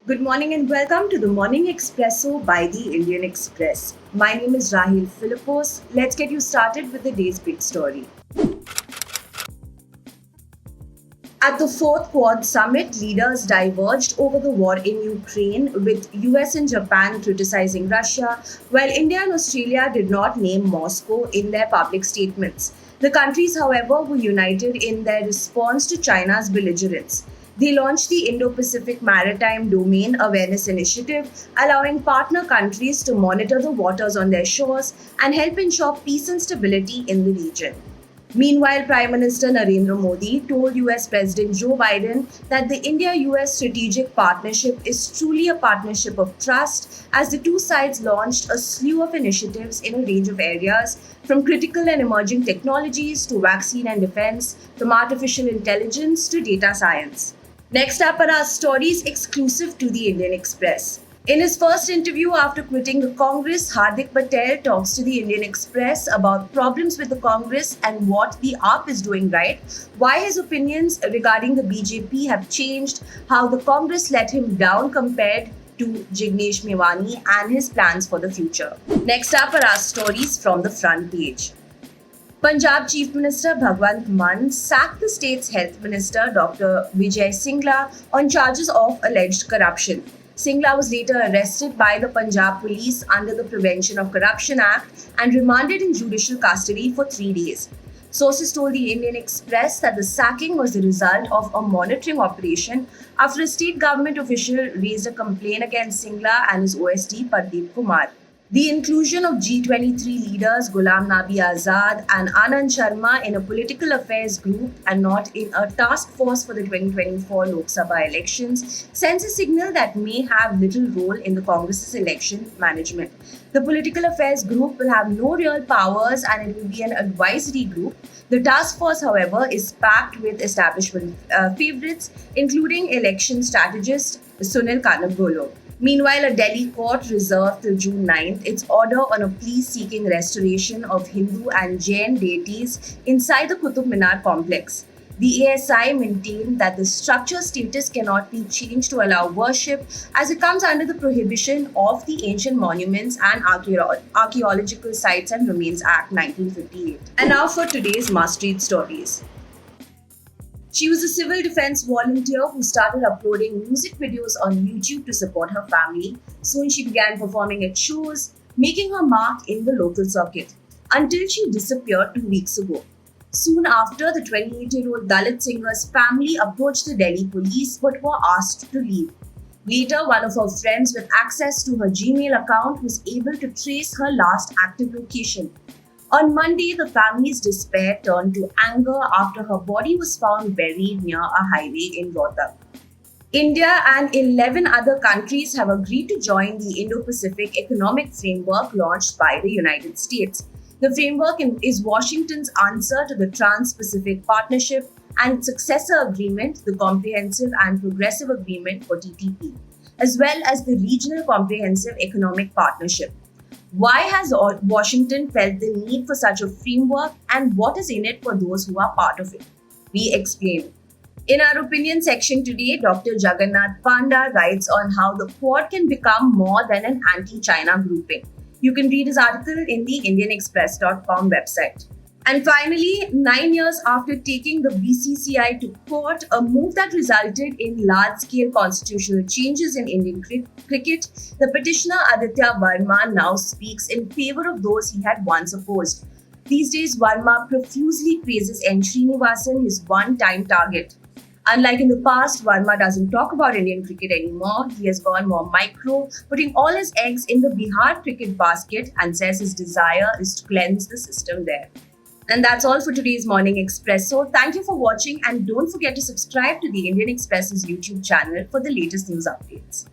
Good morning and welcome to the Morning Espresso by the Indian Express. My name is Rahil Philippos. Let's get you started with the day's big story. At the fourth Quad summit, leaders diverged over the war in Ukraine, with US and Japan criticizing Russia, while India and Australia did not name Moscow in their public statements. The countries, however, were united in their response to China's belligerence. They launched the Indo-Pacific Maritime Domain Awareness Initiative, allowing partner countries to monitor the waters on their shores and help ensure peace and stability in the region. Meanwhile, Prime Minister Narendra Modi told US President Joe Biden that the India US strategic partnership is truly a partnership of trust, as the two sides launched a slew of initiatives in a range of areas, from critical and emerging technologies to vaccine and defense, from artificial intelligence to data science. Next up are our stories exclusive to the Indian Express. In his first interview after quitting the Congress, Hardik Patel talks to the Indian Express about problems with the Congress and what the AAP is doing right, why his opinions regarding the BJP have changed, how the Congress let him down compared to Jignesh Mewani, and his plans for the future. Next up are our stories from the front page. Punjab Chief Minister Bhagwant Mann sacked the state's Health Minister Dr. Vijay Singla on charges of alleged corruption. Singla was later arrested by the Punjab police under the Prevention of Corruption Act and remanded in judicial custody for 3 days. Sources told the Indian Express that the sacking was the result of a monitoring operation after a state government official raised a complaint against Singla and his OSD Pardeep Kumar. The inclusion of G23 leaders Ghulam Nabi Azad and Anand Sharma in a political affairs group and not in a task force for the 2024 Lok Sabha elections sends a signal that may have little role in the Congress's election management. The political affairs group will have no real powers and it will be an advisory group. The task force, however, is packed with establishment favorites, including election strategist Sunil Kanabgolo. Meanwhile, a Delhi court reserved till June 9th its order on a plea seeking restoration of Hindu and Jain deities inside the Qutub Minar complex. The ASI maintained that the structure status cannot be changed to allow worship, as it comes under the prohibition of the Ancient Monuments and Archaeological Sites and Remains Act 1958. And now for today's must-read stories. She was a civil defense volunteer who started uploading music videos on YouTube to support her family. Soon she began performing at shows, making her mark in the local circuit, until she disappeared 2 weeks ago. Soon after, the 28-year-old Dalit singer's family approached the Delhi police but were asked to leave. Later, one of her friends with access to her Gmail account was able to trace her last active location. On Monday, the family's despair turned to anger after her body was found buried near a highway in Rohtak. India and 11 other countries have agreed to join the Indo-Pacific Economic Framework launched by the United States. The framework is Washington's answer to the Trans-Pacific Partnership and its successor agreement, the Comprehensive and Progressive Agreement for TPP, as well as the Regional Comprehensive Economic Partnership. Why has Washington felt the need for such a framework, and what is in it for those who are part of it? We explain. In our opinion section today, Dr. Jagannath Panda writes on how the Quad can become more than an anti-China grouping. You can read his article in the indianexpress.com website. And finally, 9 years after taking the BCCI to court, a move that resulted in large-scale constitutional changes in Indian cricket, the petitioner Aditya Verma now speaks in favor of those he had once opposed. These days, Verma profusely praises N. Srinivasan, his one-time target. Unlike in the past, Verma doesn't talk about Indian cricket anymore. He has gone more micro, putting all his eggs in the Bihar cricket basket, and says his desire is to cleanse the system there. And that's all for today's Morning Express. So thank you for watching, and don't forget to subscribe to the Indian Express's YouTube channel for the latest news updates.